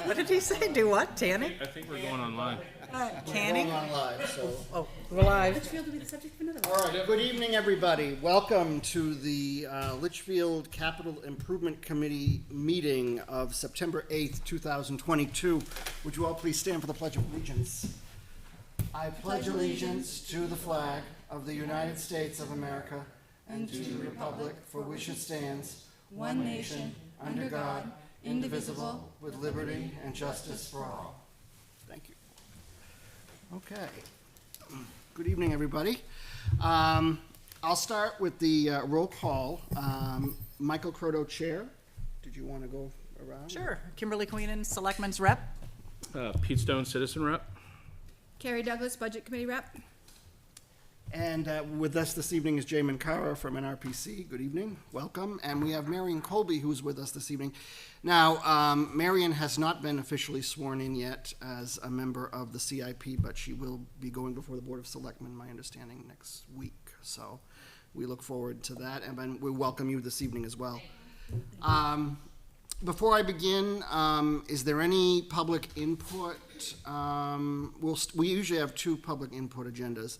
What did he say? Do what? Tanning? I think we're going online. Canning? We're on live, so. Oh, we're live. Litchfield will be the subject of another All one. right, good evening, everybody. Welcome to the Litchfield Capital Improvement Committee meeting of September 8th, 2022. Would you all please stand for the Pledge of Allegiance? I pledge allegiance to the flag of the United States of America and to the republic for which it stands, one nation, under God, indivisible, with liberty and justice for all. Thank you. Okay. Good evening, everybody. I'll start with the roll call. Michael Croto, Chair. Did you want to go around? Sure. Kimberly Queenan, Selectman's Rep. Pete Stone, Citizen Rep. Carrie Douglas, Budget Committee Rep. And with us this evening is Jay Mankara from NRPC. Good evening. Welcome. And we have Marion Colby, who's with us this evening. Now, Marion has not been officially sworn in yet as a member of the CIP, but she will be going before the Board of Selectmen, my understanding, next week. So we look forward to that, and we welcome you this evening as well. Before I begin, is there any public input? We usually have two public input agendas.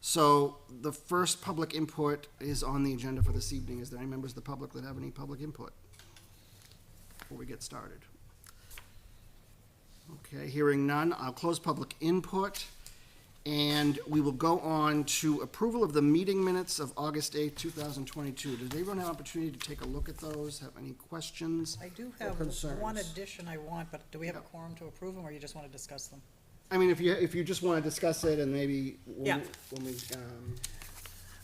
So the first public input is on the agenda for this evening. Is there any members of the public that have any public input before we get started? Okay, hearing none, I'll close public input, and we will go on to approval of the meeting minutes of August 8th, 2022. Does everyone have an opportunity to take a look at those? Have any questions? I do or have concerns? one addition I want, but do we have a quorum to approve them, or you just want to discuss them? I mean, if you just want to discuss it, and maybe Yeah. when we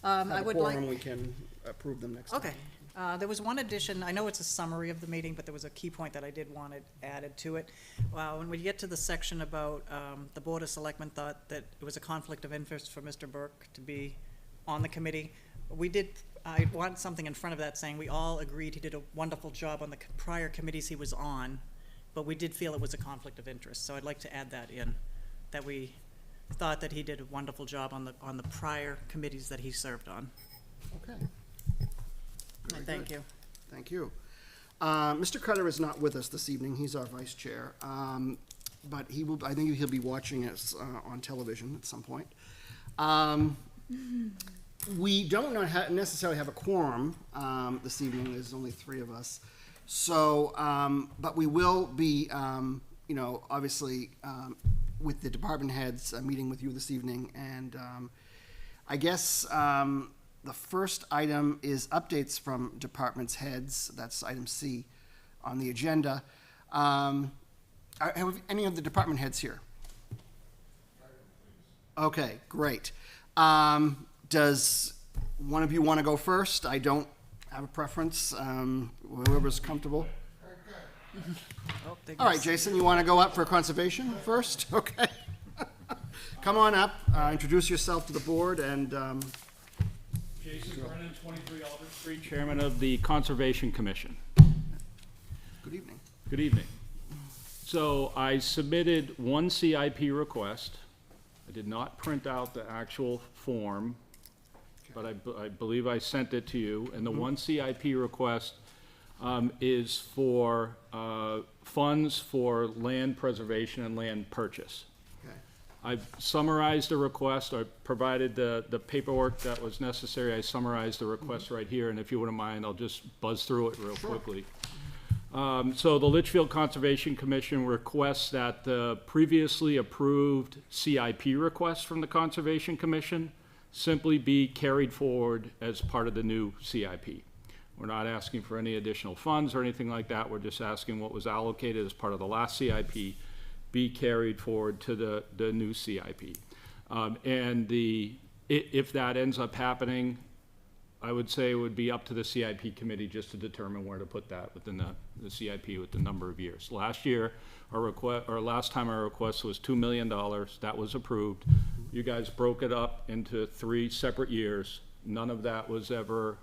I have a would quorum, like, we can approve them next time. okay. There was one addition, I know it's a summary of the meeting, but there was a key point that I did want it added to it. When we get to the section about, the Board of Selectmen thought that it was a conflict of interest for Mr. Burke to be on the committee. I want something in front of that saying we all agreed he did a wonderful job on the prior committees he was on, but we did feel it was a conflict of interest, so I'd like to add that in, that we thought that he did a wonderful job on the prior committees that he served on. Okay. And thank you. Thank you. Mr. Cutter is not with us this evening. He's our vice chair. But I think he'll be watching us on television at some point. We don't necessarily have a quorum this evening. There's only three of us. So, but we will be, obviously, with the department heads, meeting with you this evening. And I guess the first item is updates from departments heads. That's item C on the agenda. Have any of the department heads here? Okay, great. Does one of you want to go first? I don't have a preference. Whoever's comfortable. Oh, All right, Jason, you want to go up for conservation first? Okay. Come on up, introduce yourself to the board, and Jason Brennan, 23 Albert Street, Chairman of the Conservation Commission. good evening. Good evening. So I submitted one CIP request. I did not print out the actual form, but I believe I sent it to you. And the one CIP request is for funds for land preservation and land purchase. Okay. I've summarized the request. I provided the paperwork that was necessary. I summarized the request right here, and if you wouldn't mind, I'll just buzz through it real quickly. So the Litchfield Conservation Commission requests that the previously approved CIP request from the Conservation Commission simply be carried forward as part of the new CIP. We're not asking for any additional funds or anything like that. We're just asking what was allocated as part of the last CIP be carried forward to the new CIP. If that ends up happening, I would say it would be up to the CIP committee just to determine where to put that within the CIP with the number of years. Last time our request was $2 million. That was approved. You guys broke it up into 3 separate years. None of that was ever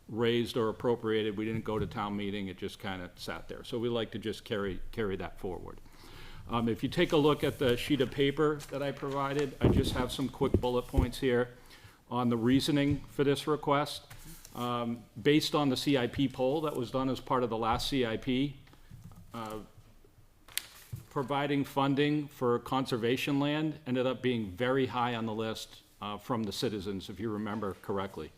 raised or appropriated. We didn't go to town meeting. It just kind of sat there. So we like to just carry that forward. If you take a look at the sheet of paper that I provided, I just have some quick bullet points here on the reasoning for this request. Based on the CIP poll that was done as part of the last CIP, providing funding for conservation land ended up being very high on the list from the citizens, if you remember correctly.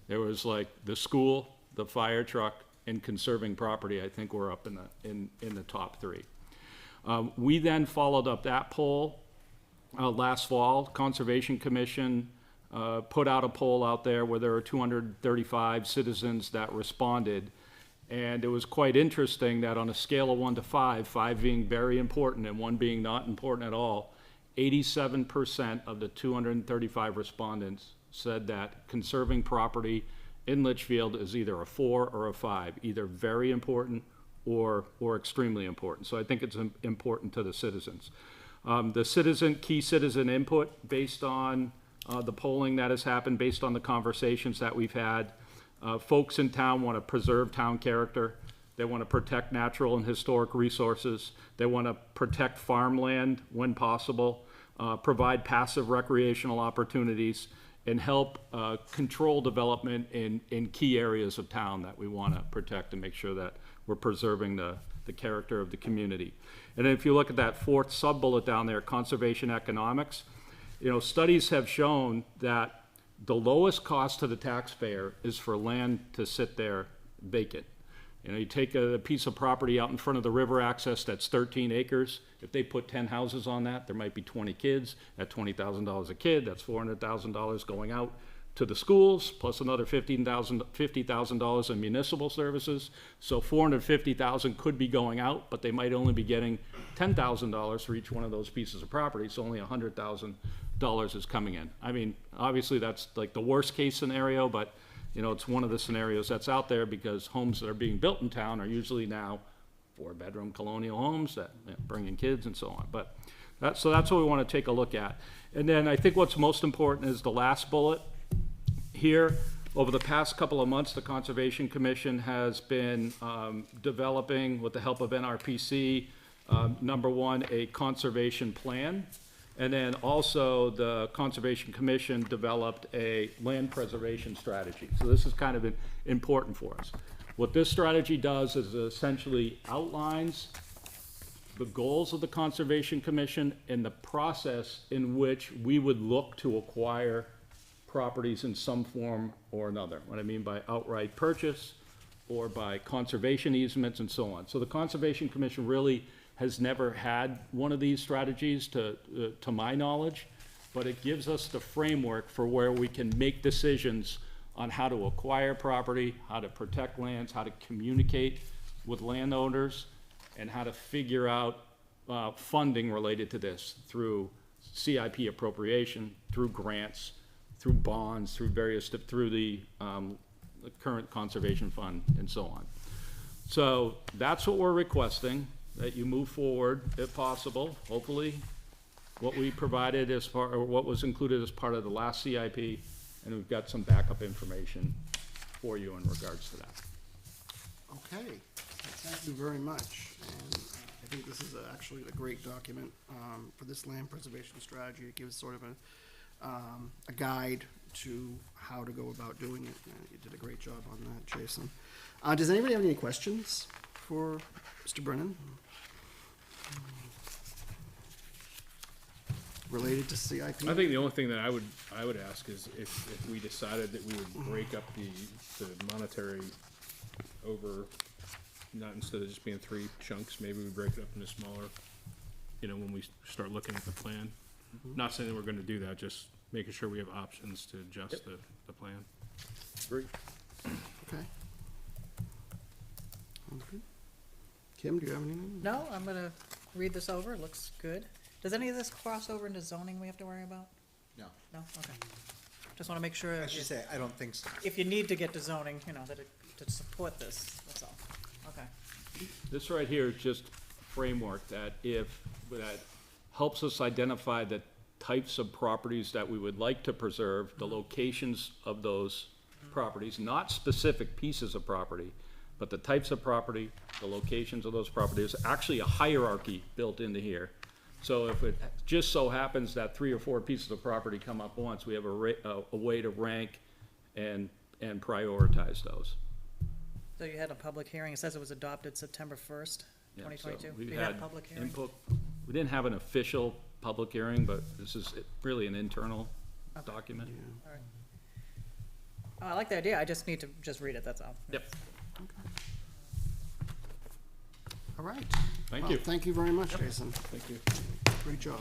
There was like the school, the fire truck, and conserving property, I think were up in the top three. We then followed up that poll last fall. Conservation Commission put out a poll out there where there were 235 citizens that responded. And it was quite interesting that on a scale of 1 to 5, 5 being very important and 1 being not important at all, 87% of the 235 respondents said that conserving property in Litchfield is either a 4 or a 5, either very important or extremely important. So I think it's important to the citizens. The key citizen input based on the polling that has happened, based on the conversations that we've had, folks in town want to preserve town character. They want to protect natural and historic resources. They want to protect farmland when possible, provide passive recreational opportunities, and help control development in key areas of town that we want to protect and make sure that we're preserving the character of the community. And then if you look at that fourth sub-bullet down there, conservation economics, studies have shown that the lowest cost to the taxpayer is for land to sit there vacant. You take a piece of property out in front of the river access that's 13 acres. If they put 10 houses on that, there might be 20 kids. At $20,000 a kid, that's $400,000 going out to the schools, plus another $50,000 in municipal services. So $450,000 could be going out, but they might only be getting $10,000 for each one of those pieces of property. So only $100,000 is coming in. I mean, obviously that's like the worst case scenario, but it's one of the scenarios that's out there because homes that are being built in town are usually now 4-bedroom colonial homes that bring in kids and so on. But that's what we want to take a look at. And then I think what's most important is the last bullet here. Over the past couple of months, the Conservation Commission has been developing, with the help of NRPC, number one, a conservation plan. And then also the Conservation Commission developed a land preservation strategy. So this is kind of important for us. What this strategy does is it essentially outlines the goals of the Conservation Commission and the process in which we would look to acquire properties in some form or another. What I mean by outright purchase or by conservation easements and so on. So the Conservation Commission really has never had one of these strategies to my knowledge, but it gives us the framework for where we can make decisions on how to acquire property, how to protect lands, how to communicate with landowners, and how to figure out funding related to this through CIP appropriation, through grants, through bonds, through the current conservation fund, and so on. So that's what we're requesting, that you move forward if possible. Hopefully, what we provided or what was included as part of the last CIP, and we've got some backup information for you in regards to that. Okay, thank you very much. And I think this is actually a great document for this land preservation strategy. It gives sort of a guide to how to go about doing it. You did a great job on that, Jason. Does anybody have any questions for Mr. Brennan related to CIP? I think the only thing that I would ask is if we decided that we would break up the monetary over, not instead of just being 3 chunks, maybe we break it up into smaller, when we start looking at the plan. Not saying that we're gonna do that, just making sure we have options to adjust the plan. Great. Okay. Okay. Kim, do you have anything? No, I'm gonna read this over, it looks good. Does any of this cross over into zoning we have to worry about? No, No, okay. Just wanna make sure I should say, I don't think so. if you need to get to zoning, that to support this, that's all. Okay. This right here is just framework that helps us identify the types of properties that we would like to preserve, the locations of those properties, not specific pieces of property, but the types of property, the locations of those properties, actually a hierarchy built into here. So if it just so happens that 3 or 4 pieces of property come up once, we have a way to rank and prioritize those. So you had a public hearing, it says it was adopted September 1st, Yeah, 2022. so we've You had a had public hearing? input we didn't have an official public hearing, but this is really an internal document. Oh, I like the idea, I just need to just read it, that's all. Yep. All right. Thank Well, you. Thank you very much, Jason. Thank you. Great job.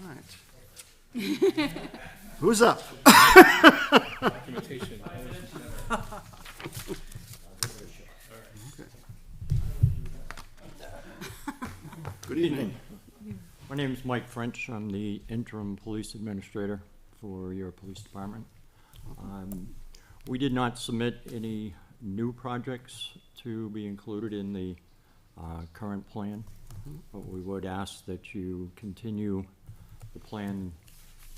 All right. Who's up? Documentation. Good evening. My name is Mike French. I'm the interim police administrator for your police department. We did not submit any new projects to be included in the current plan, but we would ask that you continue the plan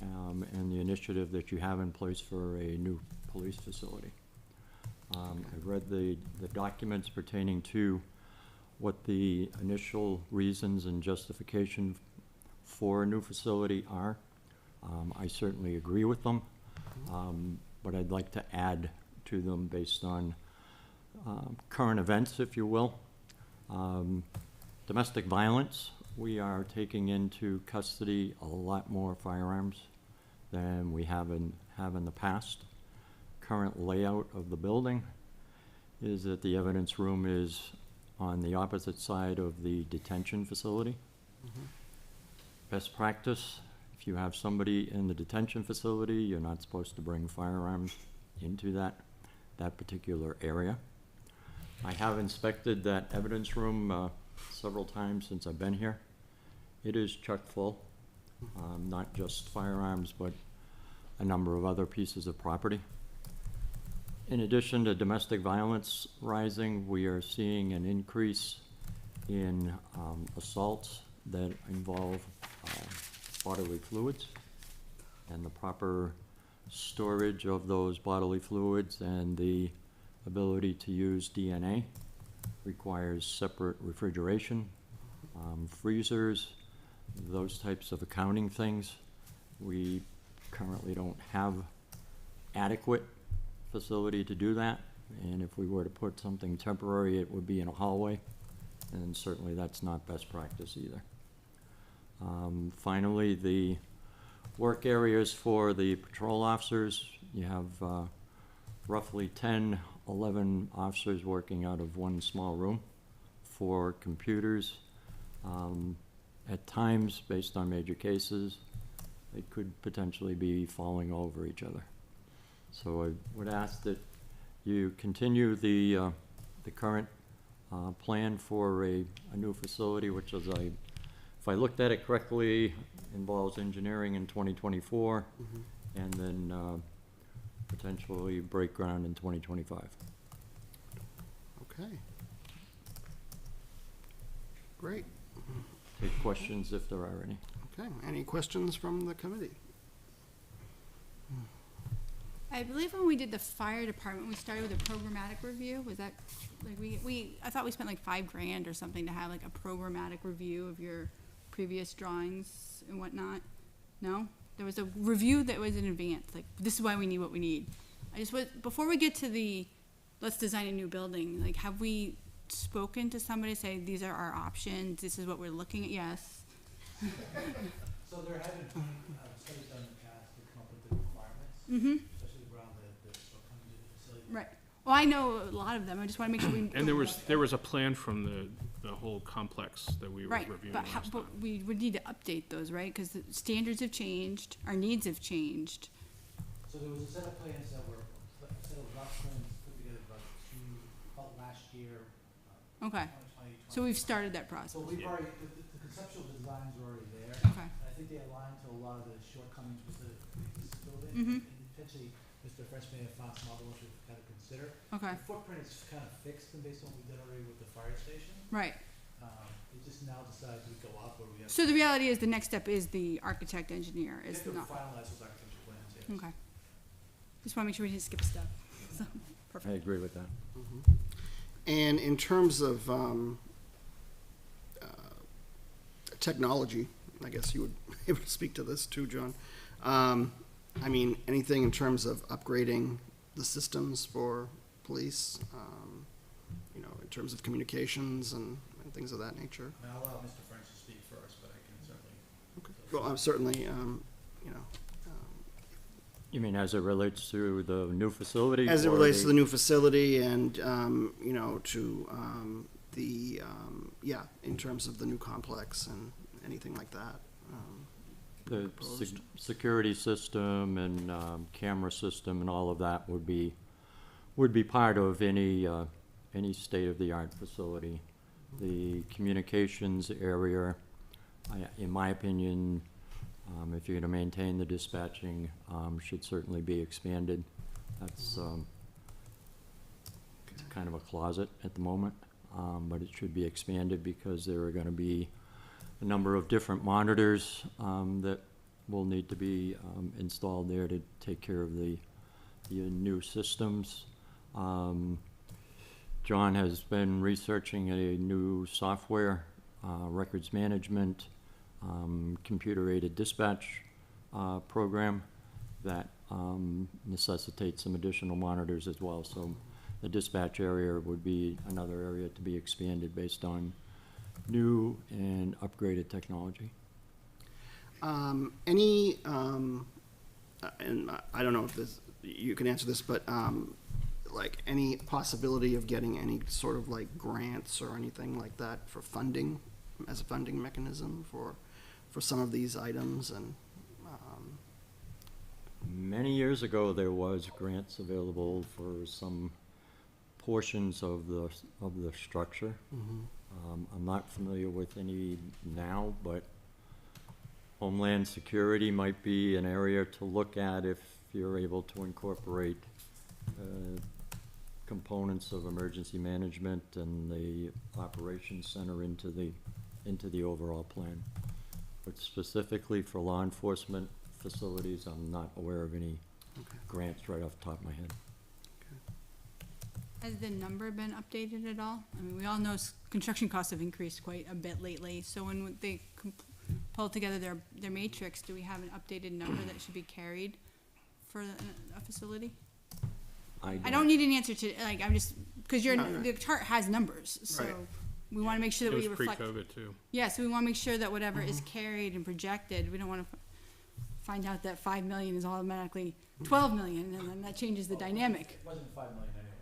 and the initiative that you have in place for a new police facility. I've read the documents pertaining to what the initial reasons and justification for a new facility are. I certainly agree with them, but I'd like to add to them based on current events, if you will. Domestic violence, we are taking into custody a lot more firearms than we have in the past. Current layout of the building is that the evidence room is on the opposite side of the detention facility. Best practice, if you have somebody in the detention facility, you're not supposed to bring firearms into that particular area. I have inspected that evidence room several times since I've been here. It is chock full, not just firearms, but a number of other pieces of property. In addition to domestic violence rising, we are seeing an increase in assaults that involve bodily fluids, and the proper storage of those bodily fluids and the ability to use DNA requires separate refrigeration, freezers, those types of accounting things. We currently don't have adequate facility to do that, and if we were to put something temporary, it would be in a hallway, and certainly that's not best practice either. Finally, the work areas for the patrol officers, you have roughly 10, 11 officers working out of one small room, 4 computers. At times, based on major cases, they could potentially be falling over each other. So I would ask that you continue the current plan for a new facility, which is if I looked at it correctly, involves engineering in 2024, and then potentially break ground in 2025. Okay. Great. Take questions if there are any. Okay. Any questions from the committee? I believe when we did the fire department, we started with a programmatic review. Was that, like, I thought we spent like $5,000 or something to have like a programmatic review of your previous drawings and whatnot. No? There was a review that was in advance, like, this is why we need what we need. Before we get to the, let's design a new building, like, have we spoken to somebody, say, these are our options, this is what we're looking at? Yes. So there have been studies done in the past to come up with the requirements, Mm-hmm. especially around the what comes into the facility. Right. Well, I know a lot of them. I just want to make sure we. And there was a plan from the whole complex that we were Right, reviewing but last but time. we would need to update those, right? Because the standards have changed, our needs have changed. So there was a set of plans that were, a set of rough plans put together about last year. Okay, 2020. so we've started that process. So we've already, the conceptual designs are already there. Okay. And I think they align to a lot of the shortcomings with this building. Mhm. And potentially, Mr. French may have found some other ones we've got to consider. Okay, The footprint is kind of fixed and based on what we did already with the fire station. right. It just now decides we go up or we have. So the reality is the next step is the architect engineer We is have to not. finalize those architecture plans, yes. Okay. Just want to make sure we didn't skip a step. So, I perfect. agree with that. And in terms of technology, I guess you would be able to speak to this too, John. I mean, anything in terms of upgrading the systems for police, you know, in terms of communications and things of that nature. I mean, I'll allow Mr. French to speak first, but I can certainly. Well, certainly, you know, You mean as it relates to the new facility? as it or relates to the new facility and, you know, to the, yeah, in terms of the new complex and anything like that. The proposed. security system and camera system and all of that would be part of any state-of-the-art facility. The communications area, in my opinion, if you're gonna maintain the dispatching, should certainly be expanded. That's it's kind of a closet at the moment, but it should be expanded because there are gonna be a number of different monitors that will need to be installed there to take care of the new systems. John has been researching a new software, records management, computer-aided dispatch program that necessitates some additional monitors as well. So the dispatch area would be another area to be expanded based on new and upgraded technology. Any, and I don't know if this, you can answer this, but, like, any possibility of getting any sort of like grants or anything like that for funding, as a funding mechanism for some of these items and, Many years ago, there was grants available for some portions of the structure. I'm not familiar with any now, but Homeland Security might be an area to look at if you're able to incorporate components of emergency management and the operations center into the overall plan. But specifically for law enforcement facilities, I'm not aware of any grants right off the top of my head. Has the number been updated at all? I mean, we all know construction costs have increased quite a bit lately, so when they pull together their matrix, do we have an updated number that should be carried for a facility? I don't need an answer to, like, I'm just, because the chart has numbers, so Right. we wanna make sure It that we was reflect. pre-COVID too. Yeah, so we wanna make sure that whatever is carried and projected, we don't wanna find out that 5 million is automatically 12 million, and then that changes the dynamic. It wasn't 5 million anyway,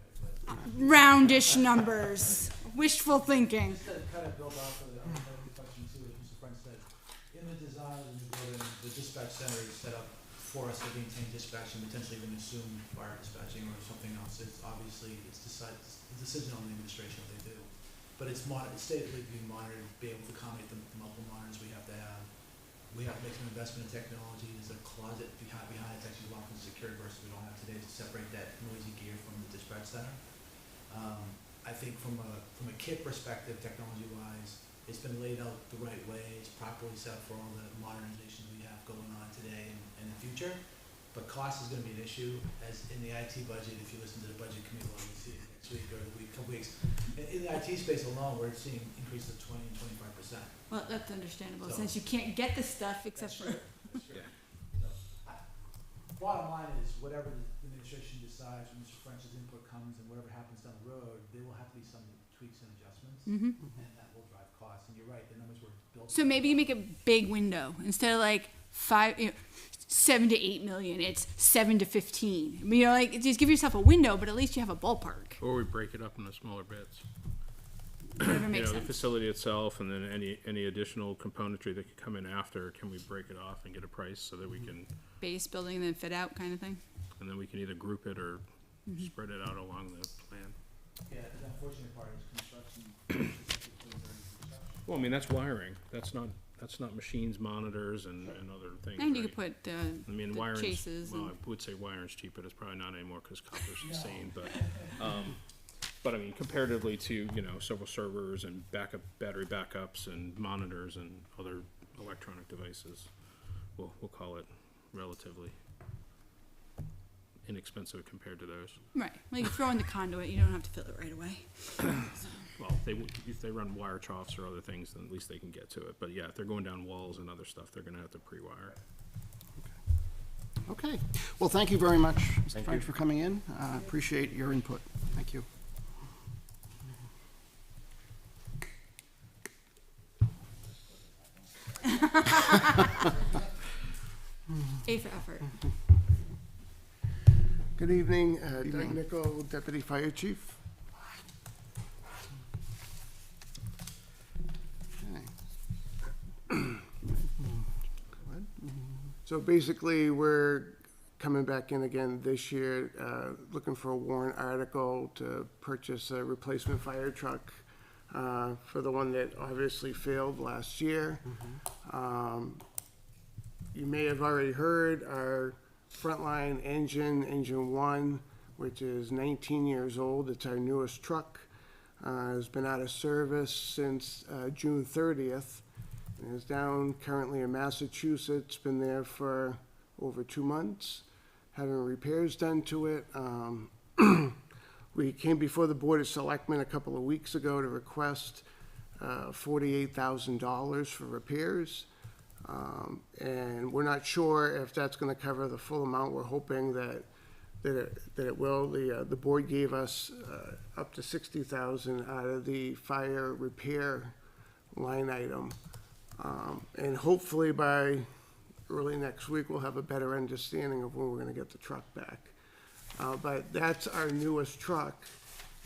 but Roundish numbers, wishful thinking. just to kind of build off of the question too, as Mr. French said, in the design of the new building, the dispatch center is set up for us to maintain dispatch and potentially even assume fire dispatching or something else. It's obviously, it's the decision on the administration what they do. But it's stated being monitored, be able to accommodate the multiple monitors we have to have. We have to make some investment in technology. There's a closet behind it's actually locked and secured versus we don't have today to separate that noisy gear from the dispatch center. I think from a kit perspective, technology-wise, it's been laid out the right way. It's properly set for all the modernization we have going on today and in the future. But cost is gonna be an issue, as in the IT budget, if you listen to the budget committee, well, you see it next week or the couple weeks. In the IT space alone, we're seeing increases of 20 and 25%. Well, that's understandable, So- since you can't get the stuff except for. That's true. So, bottom line is, whatever the administration decides, when Mr. French's input comes and whatever happens down the road, there will have to be some tweaks and adjustments, and that will drive costs. And you're right, the numbers were built. So maybe you make a big window, instead of like 7 to 8 million, it's 7 to 15. I mean, you know, like, just give yourself a window, but at least you have a ballpark. Or we break it up into smaller bits. Whatever You makes know, the sense. facility itself and then any additional componentry that could come in after, can we break it off and get a price so that we can, Base building, then fit out kind of thing. and then we can either group it or spread it out along the plan. Yeah, the unfortunate part is construction, specifically during construction. Well, I mean, that's wiring. That's not machines, monitors and other things, And you right? could put I mean, the wiring's, chases well, and- I would say wiring's cheap, but it's probably not anymore because copper's insane, but I mean, comparatively to, you know, several servers and battery backups and monitors and other electronic devices, we'll call it relatively inexpensive compared to those. right. Well, you throw in the conduit, you don't have to fill it right away. Well, if they run wire troughs or other things, then at least they can get to it. But yeah, if they're going down walls and other stuff, they're gonna have to pre-wire. Okay. Well, thank you very much, Mr. Thank French, you. for coming in. Appreciate your input. Thank you. A for effort. Good evening, Doug Nickel, Deputy Fire Chief. Okay. So basically, we're coming back in again this year, looking for a warrant article to purchase a replacement fire truck for the one that obviously failed last year. You may have already heard our frontline engine, Engine 1, which is 19 years old. It's our newest truck. Has been out of service since June 30th. And is down currently in Massachusetts. Been there for over 2 months, having repairs done to it. We came before the Board of Selectmen a couple of weeks ago to request $48,000 for repairs. And we're not sure if that's gonna cover the full amount. We're hoping that it will. The board gave us up to $60,000 out of the fire repair line item. And hopefully by early next week, we'll have a better understanding of when we're gonna get the truck back. But that's our newest truck,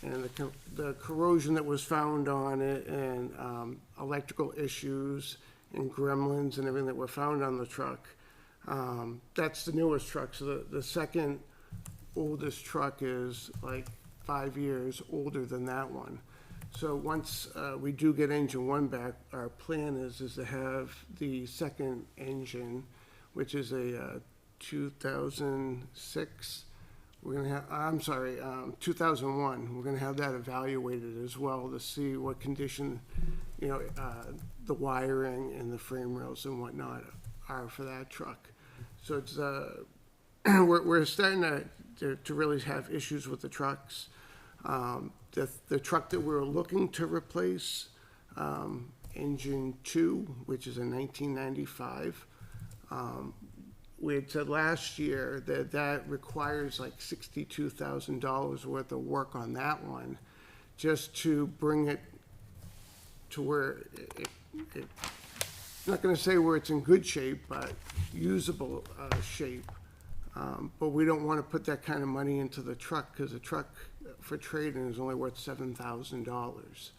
and the corrosion that was found on it, and electrical issues, and gremlins and everything that were found on the truck. That's the newest truck. So the second oldest truck is like 5 years older than that one. So once we do get Engine 1 back, our plan is to have the second engine, which is a 2006. We're gonna have, 2001. We're gonna have that evaluated as well to see what condition, the wiring and the frame rails and whatnot are for that truck. So it's we're starting to really have issues with the trucks. The truck that we're looking to replace, Engine 2, which is a 1995. We had said last year that requires like $62,000 worth of work on that one, just to bring it to where I'm not going to say where it's in good shape, but usable shape. But we don't want to put that kind of money into the truck, because the truck for trade-in is only worth $7,000.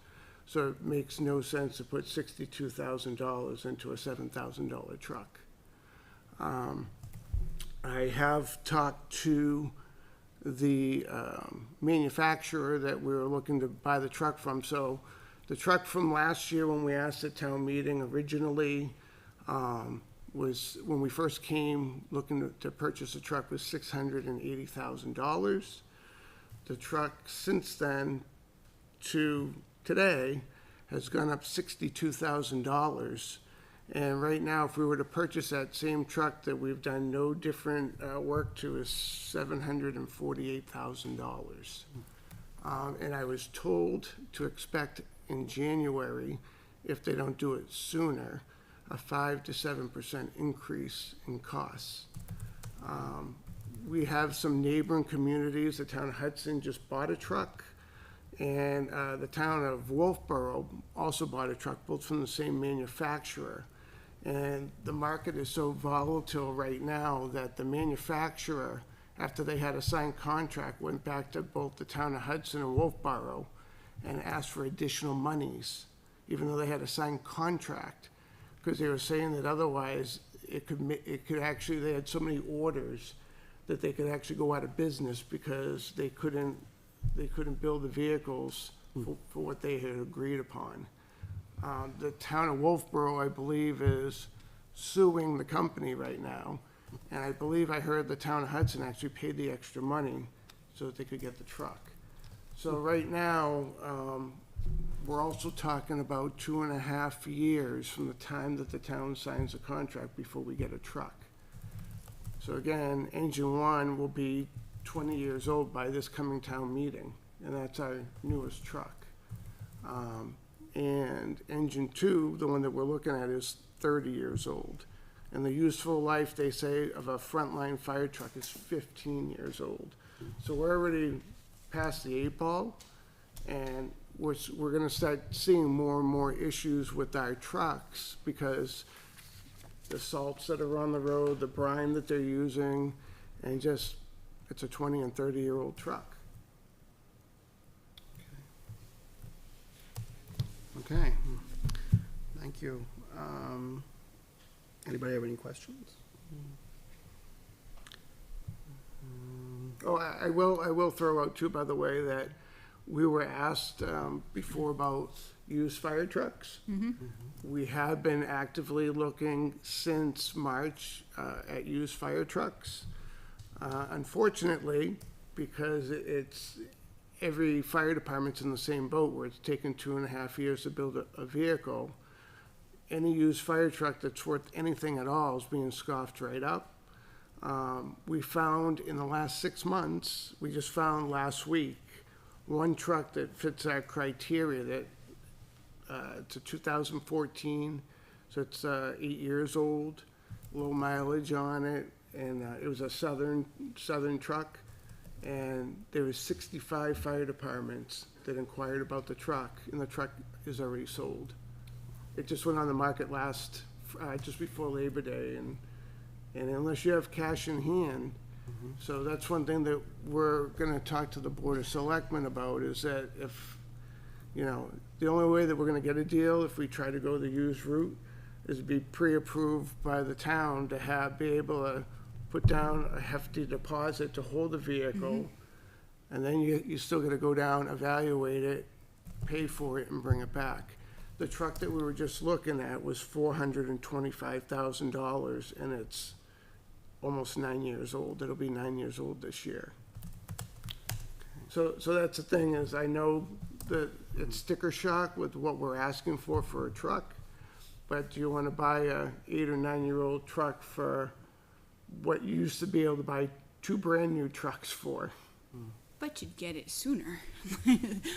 So it makes no sense to put $62,000 into a $7,000 truck. I have talked to the manufacturer that we were looking to buy the truck from. So the truck from last year, when we asked at town meeting originally, was, when we first came looking to purchase a truck, was $680,000. The truck since then to today has gone up $62,000. And right now, if we were to purchase that same truck that we've done no different work to, is $748,000. And I was told to expect in January, if they don't do it sooner, a 5 to 7% increase in costs. We have some neighboring communities. The town of Hudson just bought a truck, and the town of Wolfboro also bought a truck, both from the same manufacturer. And the market is so volatile right now that the manufacturer, after they had a signed contract, went back to both the town of Hudson and Wolfboro and asked for additional monies, even though they had a signed contract, because they were saying that otherwise it could actually, they had so many orders that they could actually go out of business because they couldn't build the vehicles for what they had agreed upon. The town of Wolfboro, I believe, is suing the company right now, and I believe I heard the town of Hudson actually paid the extra money so that they could get the truck. So right now, we're also talking about 2.5 years from the time that the town signs a contract before we get a truck. So again, Engine 1 will be 20 years old by this coming town meeting, and that's our newest truck. And Engine 2, the one that we're looking at, is 30 years old. And the useful life, they say, of a frontline fire truck is 15 years old. So we're already past the 8 ball, and we're gonna start seeing more and more issues with our trucks, because the salts that are on the road, the brine that they're using, and just, it's a 20 and 30-year-old truck. Okay, thank you. Anybody have any questions? Oh, I will throw out too, by the way, that we were asked before about used fire trucks. We have been actively looking since March at used fire trucks. Unfortunately, because it's, every fire department's in the same boat where it's taken 2.5 years to build a vehicle, any used fire truck that's worth anything at all is being scoffed right up. We found in the last 6 months, we just found last week, one truck that fits our criteria that, it's a 2014, so it's 8 years old, low mileage on it, and it was a southern truck. And there was 65 fire departments that inquired about the truck, and the truck is already sold. It just went on the market just before Labor Day, and unless you have cash in hand, so that's one thing that we're gonna talk to the Board of Selectmen about, is that if, you know, the only way that we're gonna get a deal if we try to go the used route is to be pre-approved by the town to be able to put down a hefty deposit to hold the vehicle, and then you still gotta go down, evaluate it, pay for it, and bring it back. The truck that we were just looking at was $425,000, and it's almost 9 years old. It'll be 9 years old this year. So that's the thing, is I know that it's sticker shock with what we're asking for a truck, but do you wanna buy a 8 or 9 year old truck for what you used to be able to buy 2 brand new trucks for? But you'd get it sooner.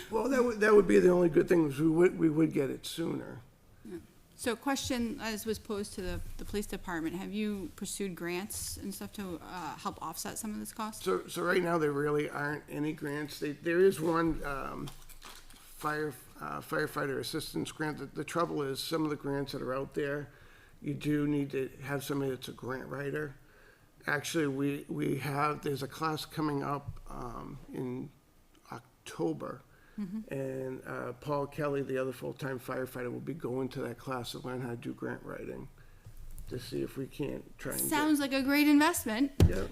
Well, that would be the only good thing, is we would get it sooner. So question, as was posed to the police department, have you pursued grants and stuff to help offset some of this cost? So right now, there really aren't any grants. There is one firefighter assistance grant. The trouble is, some of the grants that are out there, you do need to have somebody that's a grant writer. Actually, there's a class coming up in October, and Paul Kelly, the other full-time firefighter, will be going to that class to learn how to do grant writing, to see if we can't try and Sounds like a great investment. Yep.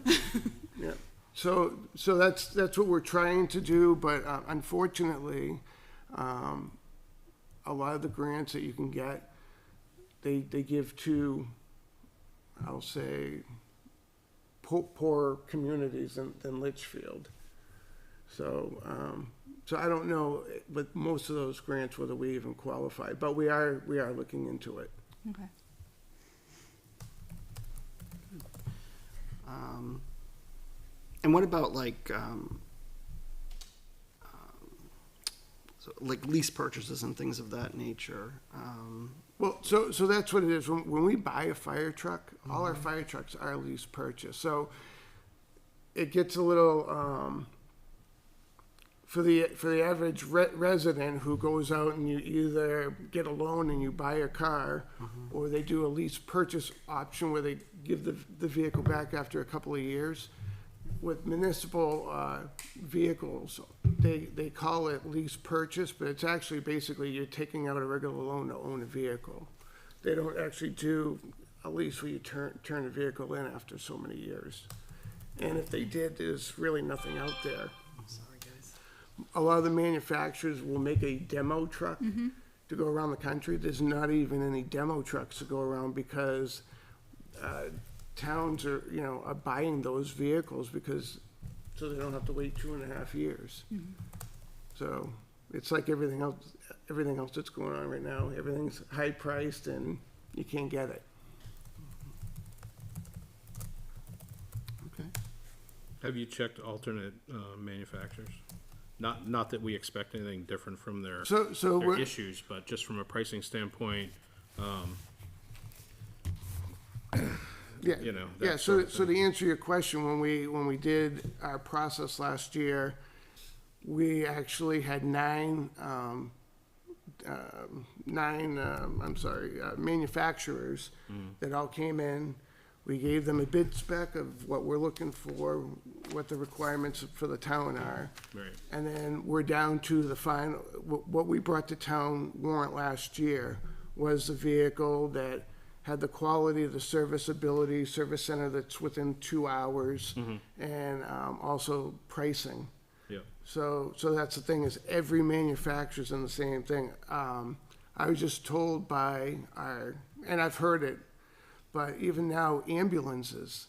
Yep. So that's what we're trying to do, but unfortunately, a lot of the grants that you can get, they give to, I'll say, poorer communities than Litchfield. So I don't know, but most of those grants, whether we even qualify, but we are looking into it. Okay. And what about like lease purchases and things of that nature? Well, so that's what it is. When we buy a fire truck, all our fire trucks are lease purchase. So it gets a little, for the average resident who goes out and you either get a loan and you buy a car, or they do a lease purchase option where they give the vehicle back after a couple of years. With municipal vehicles, they call it lease purchase, but it's actually basically you're taking out a regular loan to own a vehicle. They don't actually do a lease where you turn a vehicle in after so many years. And if they did, there's really nothing out there. Sorry, guys. A lot of the manufacturers will make a demo truck to go around the country. There's not even any demo trucks to go around because towns are buying those vehicles so they don't have to wait 2.5 years. So it's like everything else that's going on right now. Everything's high priced and you can't get it. Okay. Have you checked alternate manufacturers? Not that we expect anything different from their So issues, but just from a pricing standpoint, yeah, you know, yeah. that So sort of to answer your question, when we did our process last year, we actually had 9 manufacturers that all came in. We gave them a bid spec of what we're looking for, what the requirements for the town are. Right. And then we're down to the final, what we brought to town warrant last year was the vehicle that had the quality, the serviceability, service center that's within 2 hours, and also pricing. Yeah. So that's the thing, is every manufacturer's in the same thing. I was just told by and I've heard it, but even now ambulances,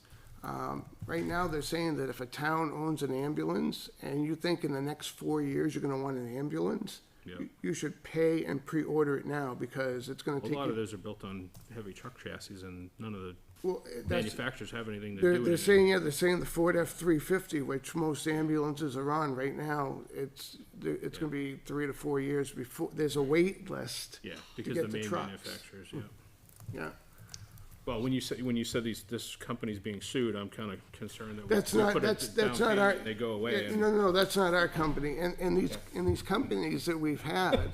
right now they're saying that if a town owns an ambulance and you think in the next 4 years you're gonna want an ambulance, Yeah. you should pay and pre-order it now, because it's gonna A take lot of you. those are built on heavy truck chassis, and none of the Well, that's, manufacturers have anything to do with they're it. saying, yeah, they're saying the Ford F-350, which most ambulances are on right now, it's gonna be 3 to 4 years before, there's a wait list. Yeah, because get the the main trucks. manufacturers, yeah. Yeah. Well, when you said this company's being sued, I'm kind of concerned that That's we'll not, put a that's down not payment our. and they go away. Yeah, No, that's not our company. And these companies that we've had,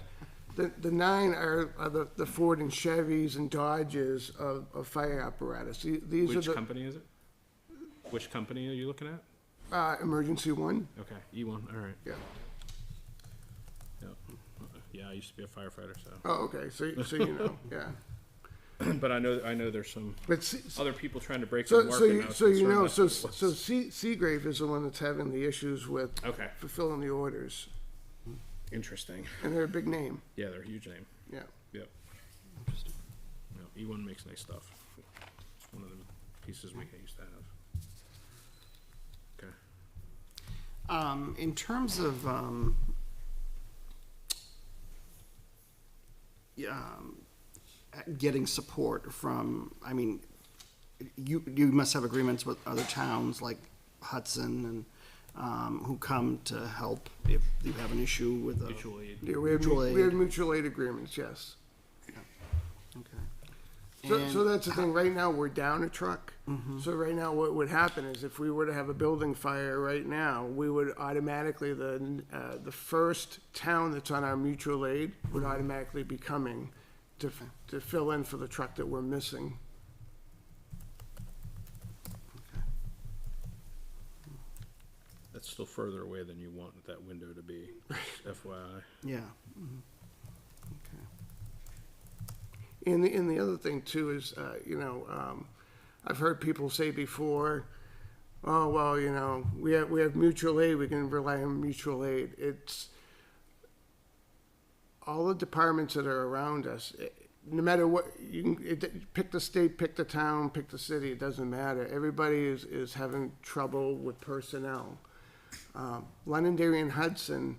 the 9 are the Ford and Chevys and Dodges of fire apparatus. These are Which the, company is it? Which company are you looking at? Emergency one, Okay, E1, all right. yeah. Yeah, I used to be a firefighter, so. Oh, okay, so you know, yeah. But I know there's some But other people trying to break the so market. you and I was so you concerned know, that's so what it was. Seagrave is the one that's having the issues with Okay, fulfilling the orders, interesting. and they're a big name, Yeah, they're a huge name. yeah. Yep. Yeah, E1 makes nice stuff. It's one of the pieces we used to have. Okay. In terms of, getting support from, I mean, you must have agreements with other towns like Hudson and, who come to help if you have an issue with a. Mutual aid. Yeah, we have mutual aid agreements, yes. Okay. So that's the thing, right now, we're down a truck. So right now, what would happen is if we were to have a building fire right now, we would automatically, the first town that's on our mutual aid would automatically be coming to fill in for the truck that we're missing. That's still further away than you want that window to be, FYI. Yeah. And the other thing too is, I've heard people say before, oh, well, we have mutual aid, we can rely on mutual aid. It's, all the departments that are around us, no matter what, pick the state, pick the town, pick the city, it doesn't matter. Everybody is having trouble with personnel. Londonderry and Hudson,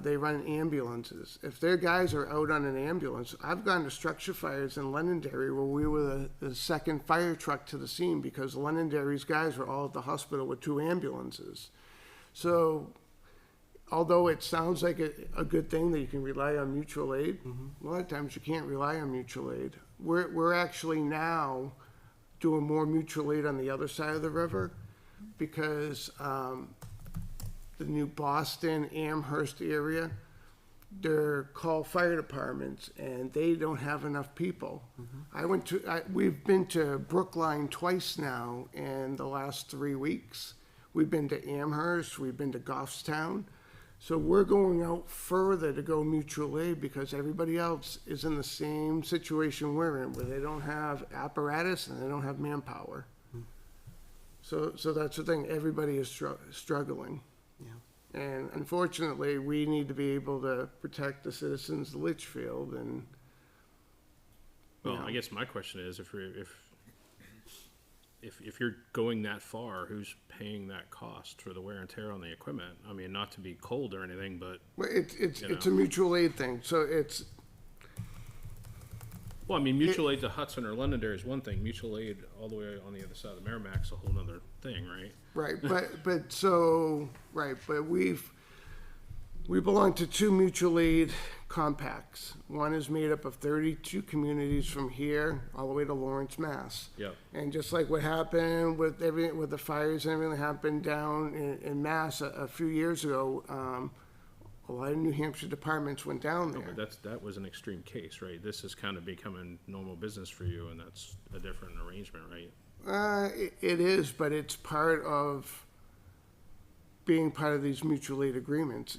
they run ambulances. If their guys are out on an ambulance, I've gone to structure fires in Londonderry where we were the second fire truck to the scene because Londonderry's guys were all at the hospital with 2 ambulances. So, although it sounds like a good thing that you can rely on mutual aid, a lot of times you can't rely on mutual aid. We're actually now doing more mutual aid on the other side of the river because the new Boston, Amherst area, they're called fire departments and they don't have enough people. We've been to Brookline twice now in the last 3 weeks. We've been to Amherst, we've been to Goffstown. So we're going out further to go mutual aid because everybody else is in the same situation we're in, where they don't have apparatus and they don't have manpower. So that's the thing, everybody is struggling. Yeah. And unfortunately, we need to be able to protect the citizens of Litchfield and. Well, I guess my question is, if you're going that far, who's paying that cost for the wear and tear on the equipment? I mean, not to be cold or anything, but. Well, it's You a know. mutual aid thing, so it's. Well, I mean, mutual aid to Hudson or Londonderry is one thing. Mutual aid all the way on the other side of the Merrimack's a whole nother thing, right? Right, but we belong to 2 mutual aid compacts. One is made up of 32 communities from here all the way to Lawrence, Mass. Yep. And just like what happened with the fires and everything that happened down in Mass a few years ago, a lot of New Hampshire departments went down No, there. but that was an extreme case, right? This is kind of becoming normal business for you, and that's a different arrangement, right? It is, but it's part of being part of these mutual aid agreements.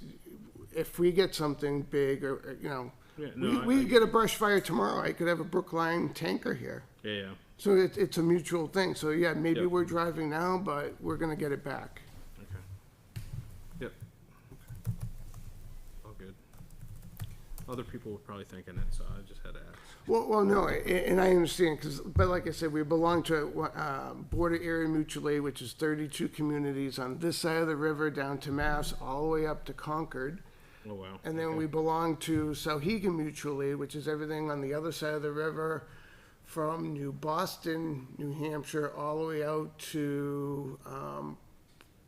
If we get something big, or, you know, Yeah, no, we could get a brush fire tomorrow, I could have a Brookline tanker here. Yeah, So it's a mutual thing. So yeah, maybe Yep. we're driving now, but we're gonna get it back. okay. Yep. All good. Other people were probably thinking it, so I just had to ask. Well, no, and I understand, but like I said, we belong to Border Area Mutual Aid, which is 32 communities on this side of the river down to Mass, all the way up to Concord. Oh, wow. And then Okay. we belong to Sauhegan Mutual Aid, which is everything on the other side of the river from New Boston, New Hampshire, all the way out to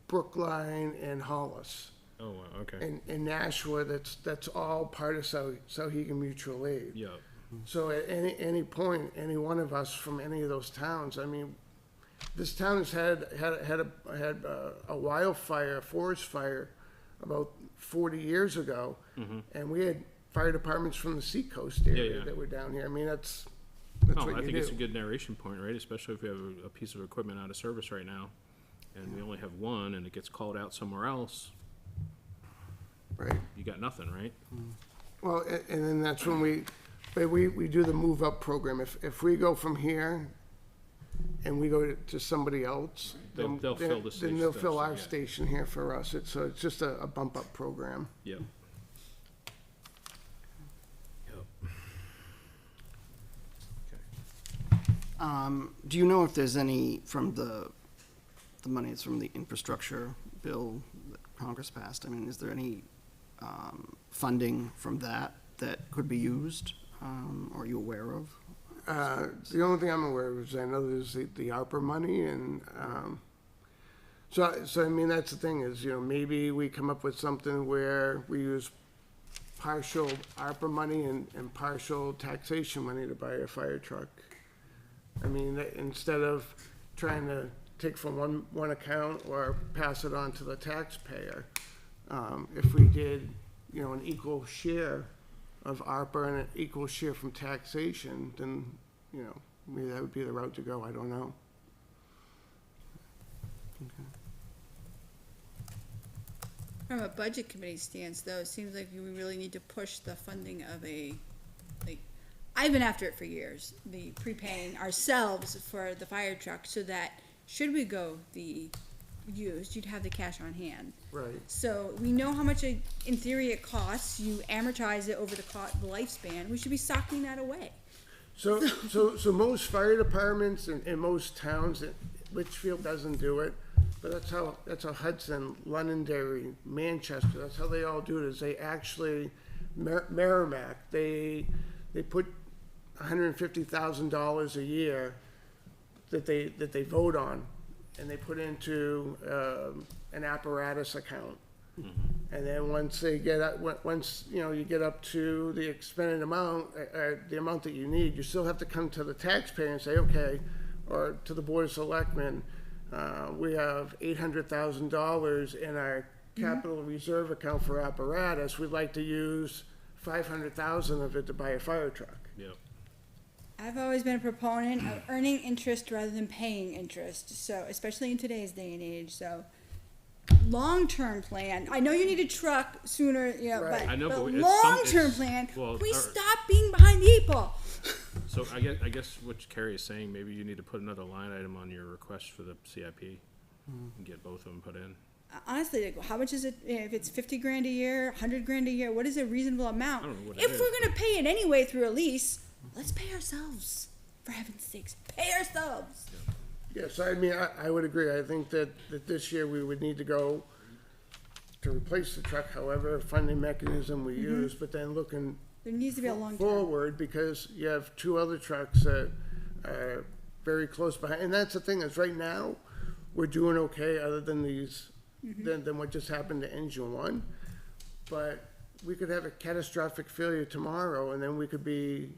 Brookline and Hollis. Oh, wow, okay. And Nashua, that's all part of Sauhegan Mutual Aid. Yeah, So at any point, any one of us from any of those towns, I mean, this town has had a wildfire, a forest fire, about 40 years ago, and we had fire departments from the seacoast area yeah. that were down here. I mean, that's no, what I you think it's a do. good narration point, right? Especially if we have a piece of equipment out of service right now, and we only have one, and it gets called out somewhere else, Right. you got nothing, right? Well, and then that's when we do the move up program. If we go from here and we go to somebody else, They'll fill the then station, they'll fill our yeah. station here for us. So it's just a bump up program. Yep. Yep. Okay. Do you know if there's any from the monies from the infrastructure bill that Congress passed? I mean, is there any funding from that could be used, or are you aware of? The only thing I'm aware of is I know there's the ARPA money, and so I mean, that's the thing is, you know, maybe we come up with something where we use partial ARPA money and partial taxation money to buy a fire truck. I mean, instead of trying to take from one account or pass it on to the taxpayer, if we did, you know, an equal share of ARPA and an equal share from taxation, then, you know, maybe that would be the route to go. I don't know. From a budget committee stance, though, it seems like we really need to push the funding of I've been after it for years, the prepaying ourselves for the fire truck, so that should we go the used, you'd have the cash on hand. Right. So we know how much, in theory, it costs. You amortize it over the lifespan. We should be socking that away. So most fire departments and most towns, Litchfield doesn't do it, but that's how Hudson, Londonderry, Manchester, that's how they all do it, is they actually, Merrimack, they put $150,000 a year that they vote on, and they put into an apparatus account. And then once they get up, once you know you get up to the expended amount, the amount that you need, you still have to come to the taxpayer and say, okay, or to the Board of Selectmen, we have $800,000 in our capital reserve account for apparatus. We'd like to use $500,000 of it to buy a fire truck. Yep. I've always been a proponent of earning interest rather than paying interest, so, especially in today's day and age, so. Long-term plan, I know you need a truck sooner, you know, Right. but I know, the but it's long-term it's- plan, well, we or- stop being behind the eight ball. So I guess what Carrie is saying, maybe you need to put another line item on your request for the CIP and get both of them put in. Honestly, like, how much is it, if it's 50 grand a year, 100 grand a year, what is a reasonable amount? I don't know what it If is, we're gonna pay it anyway through a lease, let's pay ourselves, for heaven's sakes, pay ourselves. Yes, I mean, I would agree. I think that this year we would need to go to replace the truck, however funding mechanism we use, but then looking There needs to be a long term. forward, because you have two other trucks that are very close behind. And that's the thing, is right now, we're doing okay, other than these, than what just happened to engine one. But we could have a catastrophic failure tomorrow, and then we could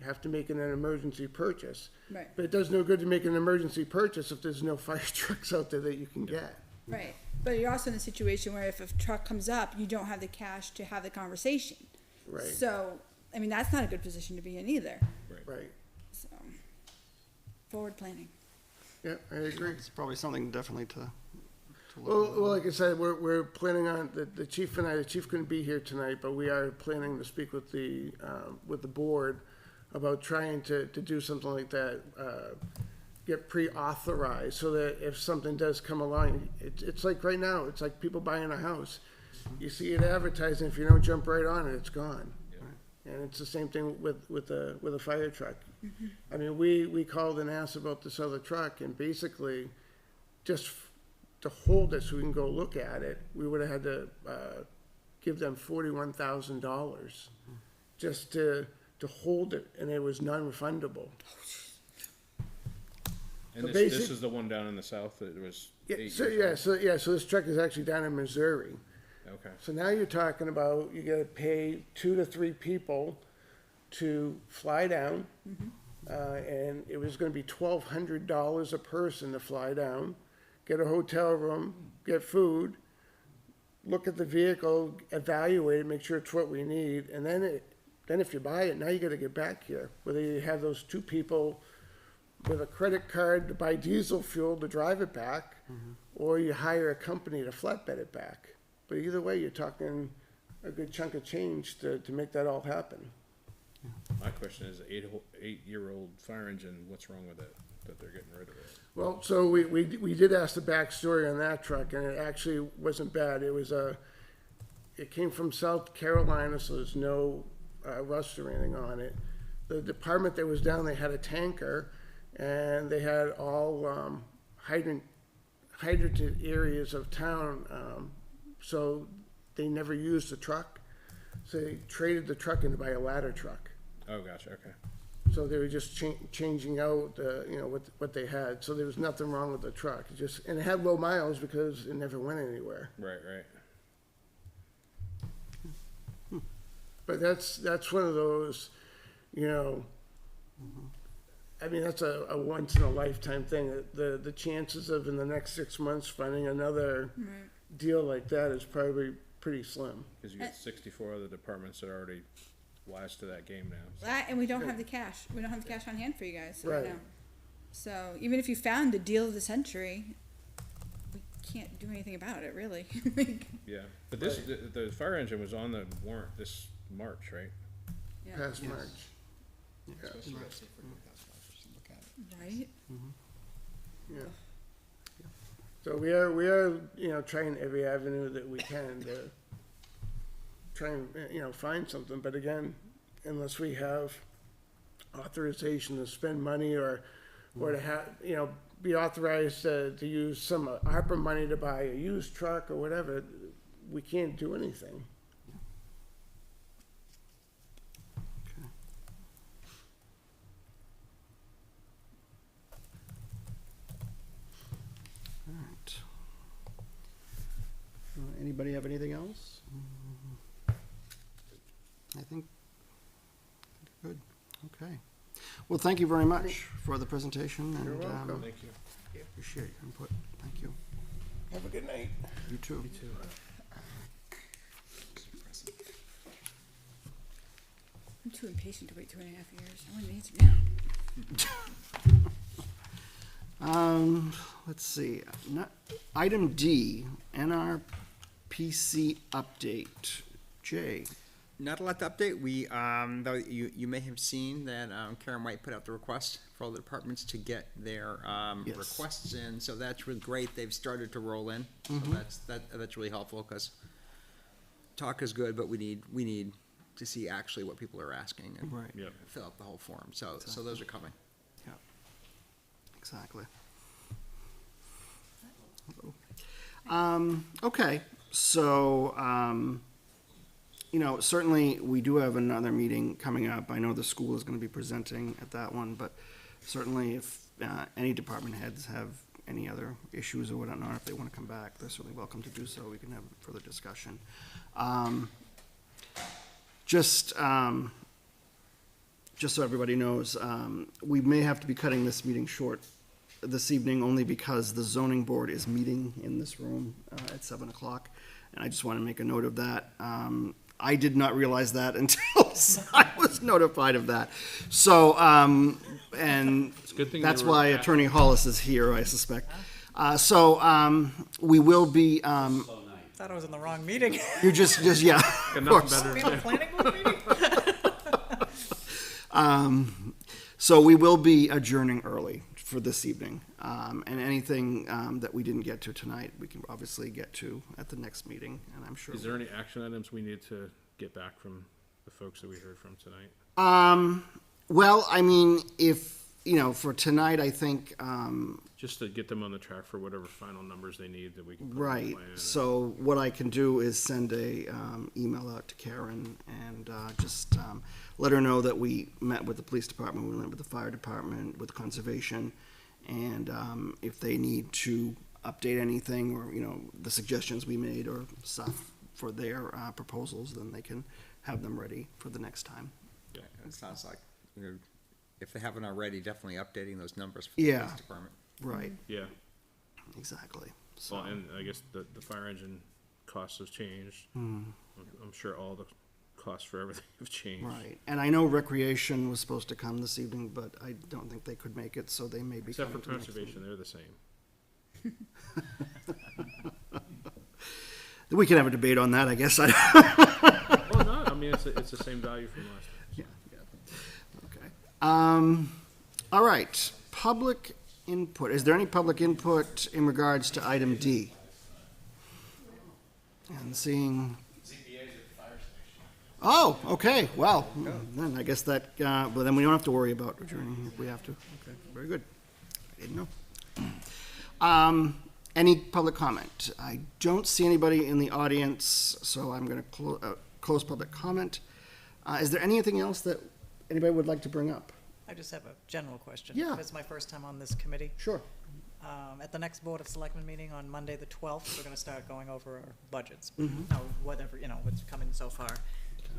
have to make an emergency purchase. Right. But it does no good to make an emergency purchase if there's no fire trucks out there that you can get. Right. But you're also in a situation where if a truck comes up, you don't have the cash to have the conversation. Right. So, I mean, that's not a good position to be in either, Right. so. Forward planning. Yeah, I agree. It's probably something definitely to look Well, like I said, we're planning on, the chief and I, the chief couldn't be here tonight, but we are planning to speak with the board about trying to do something like that, get pre-authorized, so that if something does come along, it's like right now, it's like people buying a house. You see it advertising, if you don't jump right on it, it's gone. And it's the same thing with a fire truck. I mean, we called and asked about this other truck, and basically, just to hold it so we can go look at it, we would have had to give them $41,000 just to hold it, and it was non-refundable. And So this basic- is the one down in the south that was Yeah, 8 so, years so this truck is actually down in Missouri. old. Okay. So now you're talking about, you gotta pay 2 to 3 people to fly down. And it was gonna be $1,200 a person to fly down, get a hotel room, get food, look at the vehicle, evaluate it, make sure it's what we need, and then if you buy it, now you gotta get back here. Whether you have those 2 people with a credit card to buy diesel fuel to drive it back, or you hire a company to flatbed it back. But either way, you're talking a good chunk of change to make that all happen. My question is, 8-year-old fire engine, what's wrong with it, that they're getting rid of it? Well, so we did ask the backstory on that truck, and it actually wasn't bad. It came from South Carolina, so there's no rust or anything on it. The department that was down, they had a tanker, and they had all hydranted areas of town, so they never used the truck. So they traded the truck in to buy a ladder truck. Oh, gotcha, okay. So they were just changing out, what they had. So there was nothing wrong with the truck. And it had low miles because it never went anywhere. Right. But that's one of those, I mean, that's a once in a lifetime thing. The chances of in the next 6 months finding another deal like that is probably pretty slim. Because you got 64 other departments that are already wise to that game now. So. That, and we don't have the cash. We don't have the cash on hand for you guys right Right. now. So even if you found the deal of the century, we can't do anything about it, really. Yeah, but the fire engine was on the warrant this March, right? Yeah. Past March. Right? Yeah. So we are, trying every avenue that we can to try and, find something. But again, unless we have authorization to spend money or to have, be authorized to use some ARPA money to buy a used truck or whatever, we can't do anything. Anybody have anything else? I think, good, okay. Well, thank you very much for the presentation. You're and, welcome. Thank you. Appreciate your input, thank you. Have a good night. You too. You too. I'm too impatient to wait 2.5 years. I want an answer now. Let's see, item D, NRPC update. Jay, Not a lot to update. We, though you may have seen that Karen White put out the request for all the departments to get their Yes. requests in. So that's really great. They've started to roll in. So that's really helpful because talk is good, but we need to see actually what people are asking and Right. Yep. fill out the whole form. So those are coming. yeah, exactly. Okay, so, certainly we do have another meeting coming up. I know the school is gonna be presenting at that one, but certainly if, any department heads have any other issues or whatnot, if they wanna come back, they're certainly welcome to do so. We can have further discussion. Just so everybody knows, we may have to be cutting this meeting short this evening only because the zoning board is meeting in this room at 7 o'clock. And I just want to make a note of that. I did not realize that until I was notified of that. So, and It's a good thing that's they were why active. Attorney Hollis is here, I suspect. So we will be, Thought I was in the wrong meeting. you just, yeah. Got of nothing course. better Be to in the do. planning board meeting? So we will be adjourning early for this evening. And anything that we didn't get to tonight, we can obviously get to at the next meeting, and I'm sure. Is there any action items we need to get back from the folks that we heard from tonight? Well, I mean, if, for tonight, I think, Just to get them on the track for whatever final numbers they need that we can put on the right, plan. so what I can do is send a email out to Karen and just let her know that we met with the police department, we met with the fire department, with conservation, and if they need to update anything or, the suggestions we made or stuff for their proposals, then they can have them ready for the next time. It sounds like, if they haven't already, definitely updating those numbers for the Yeah. police department. Right, Yeah, exactly. So, well, and I guess the fire engine costs have changed. Hmm. I'm sure all the costs for everything have changed. right, and I know recreation was supposed to come this evening, but I don't think they could make it, so they may be Except for coming to next conservation, they're the same. We can have a debate on that, I guess. Well, no, I mean, it's the same value from last time. Okay. All right, public input. Is there any public input in regards to item D? And seeing. Oh, okay, well, then I guess that, well, then we don't have to worry about adjourning if we have to. Okay, very good. I didn't know. Any public comment? I don't see anybody in the audience, so I'm gonna close public comment. Is there anything else that anybody would like to bring up? I just have a general question. Yeah. It's my first time on this committee. Sure. At the next Board of Selectmen meeting on Monday, the 12th, we're gonna start going over our budgets. Mhm. Now, whatever, what's coming so far.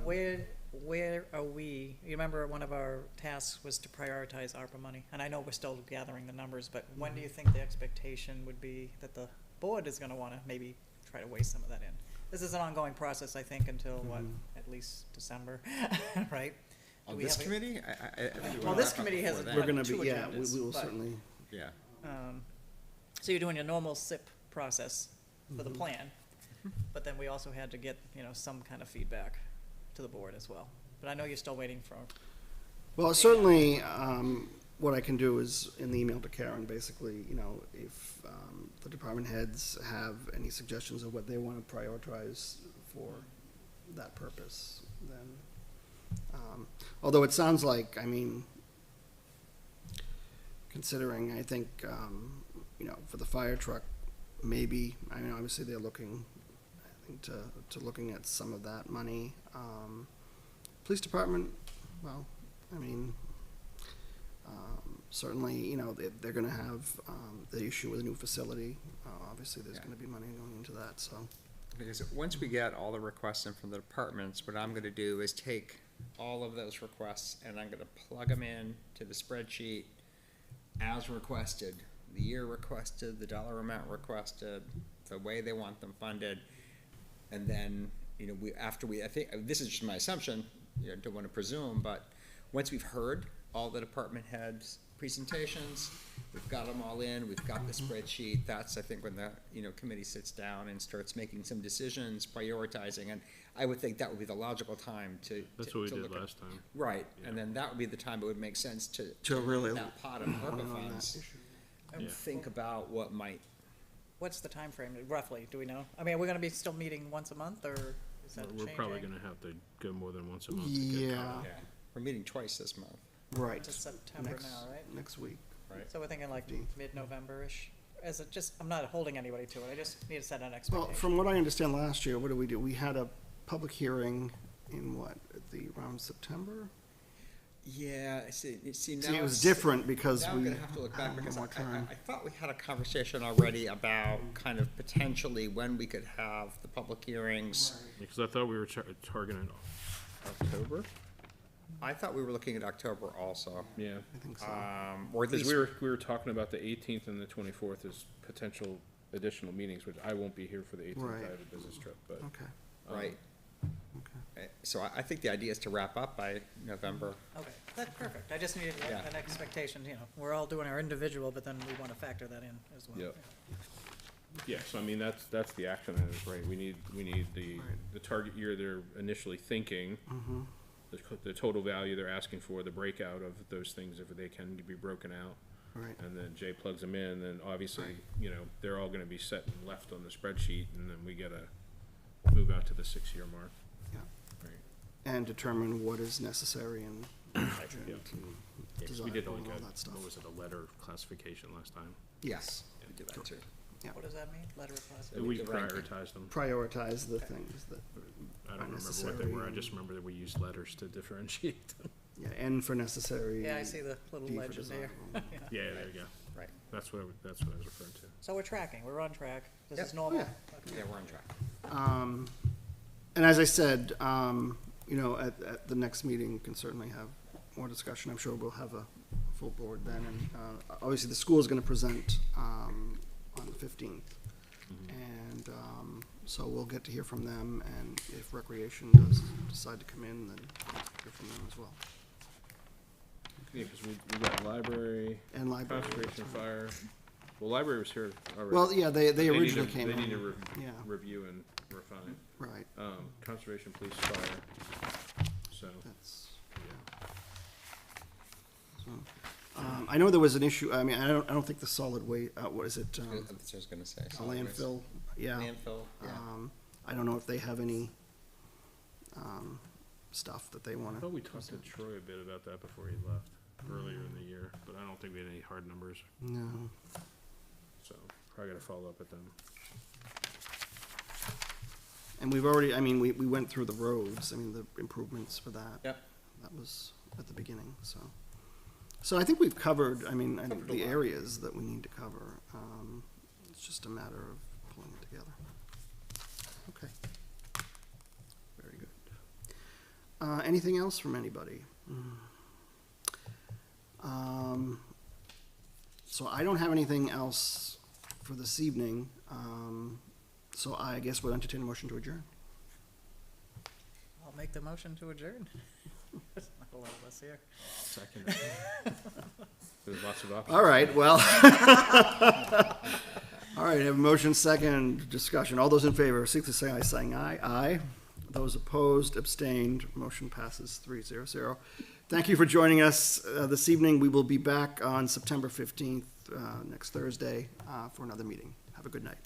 Where are we? You remember one of our tasks was to prioritize ARPA money, and I know we're still gathering the numbers, but when do you think the expectation would be that the board is gonna wanna maybe try to weigh some of that in? This is an ongoing process, I think, until what, at least December, right? Do On we this have a- committee? I think we Well, wanna this wrap up committee before has then. We're gonna two be, yeah, we agendas, will but- certainly. Yeah. So you're doing your normal SIP process for Mm-hmm. the plan, but then we also had to get, some kind of feedback to the board as well. But I know you're still waiting for, Well, certainly, what I can do is, in the email to Karen, basically, if the department heads have any suggestions of what they want to prioritize for that purpose, then, although it sounds like, considering, I think, for the fire truck, maybe, obviously they're looking, I think, to looking at some of that money. Police department, well, certainly, they're gonna have, the issue with a new facility. Obviously, there's Yeah. gonna be money going into that, so. Because once we get all the requests in from the departments, what I'm gonna do is take all of those requests and I'm gonna plug them in to the spreadsheet as requested, the year requested, the dollar amount requested, the way they want them funded. And then, I think, this is just my assumption, don't wanna presume, but once we've heard all the department heads' presentations, we've got them all in, we've got the spreadsheet, that's, I think, when the, committee sits down and starts making some decisions, prioritizing, and I would think that would be the logical time to. That's what we to did look at- last time. Right, and then that would be the time it would make sense to. To really look at that pot of ARPA on that funds issue. and Yeah. think about what might, what's the time frame roughly, do we know? We're gonna be still meeting once a month, or is that changing? We're probably gonna have to go more than once a month to get Yeah. caught up. yeah, we're meeting twice this month. Right. It's September Next- now, right? Next week. So we're thinking like 15th. mid-November-ish, I'm not holding anybody to it, I just need to set an Well, expectation. from what I understand last year, what did we do? We had a public hearing in around September? Yeah, see, now. See, it was it's- different because Now we. I'm gonna have to look back because more I time. thought we had a conversation already about kind of potentially when we could have the public hearings. Because I thought we were targeting October. I thought we were looking at October also. Yeah. I think so. Or at Because least, we were talking about the 18th and the 24th as potential additional meetings, which I won't be here for the 18th. Right. I have a business trip, but. Okay, right. okay. So I think the idea is to wrap up by November. Okay, that's perfect. I just needed Yeah. an expectation, you know, we're all doing our individual, but then we want to factor that in as well. Yep. Yeah, so I mean, that's the action items, right? We need the target year they're initially thinking, the total value they're asking for, the breakout of those things if they can be broken out. Right. And then Jay plugs them in, then obviously, you know, they're all gonna be set and left on the spreadsheet, and then we gotta move out to the 6-year mark. Yeah. Right. And determine what is necessary and Yeah. Yeah, 'cause we did desirable like and all a, that stuff. what was it, a letter classification last time? Yes, we did that too. What does that mean, letter of class? So We the ranking. prioritized them. Prioritize the things that, I don't remember what they necessary were, I and- just remember that we used letters to differentiate them. yeah, N for necessary. Yeah, I see the little D for legend there. desirable. Yeah, there you go. Right. That's what I was referring to. So we're tracking, we're on track. This Yep. is normal. Yeah. Yeah, we're on track. And as I said, you know, at the next meeting, we can certainly have more discussion. I'm sure we'll have a full board then. And obviously, the school is going to present on the 15th. And so we'll get to hear from them. And if Recreation does decide to come in, then we'll hear from them as well. Yeah, because we got library, And library. conservation, fire. Well, library was here already. Well, yeah, they need originally to- came They in. need to Yeah, review and refine. right. Conservation, police, fire. So, That's, yeah. So, I know there was an issue, I mean, I don't think the solid waste, what is it? That's what I was gonna say. A solid waste. landfill, yeah. Landfill, yeah. I don't know if they have any, stuff that they I wanna. thought we talked to Troy a bit about that before he left, earlier in the year, but I don't think we had any hard numbers, No. so probably gotta follow up with them. And we've already, I mean, we went through the roads, I mean, the improvements for that. Yep. That was at the beginning, so. So I think we've covered, I mean, Covered a the lot. areas that we need to cover. It's just a matter of pulling it together. Okay. Very good. Anything else from anybody? So I don't have anything else for this evening, so I guess we'll entertain a motion to adjourn. I'll make the motion to adjourn. There's not a lot of us here. Second. There's lots of options. All right, well. All right, have a motion, second, discussion. All those in favor, signify by saying aye. Aye. Those opposed, abstained, motion passes 3-0-0. Thank you for joining us this evening. We will be back on September 15th, next Thursday, for another meeting. Have a good night.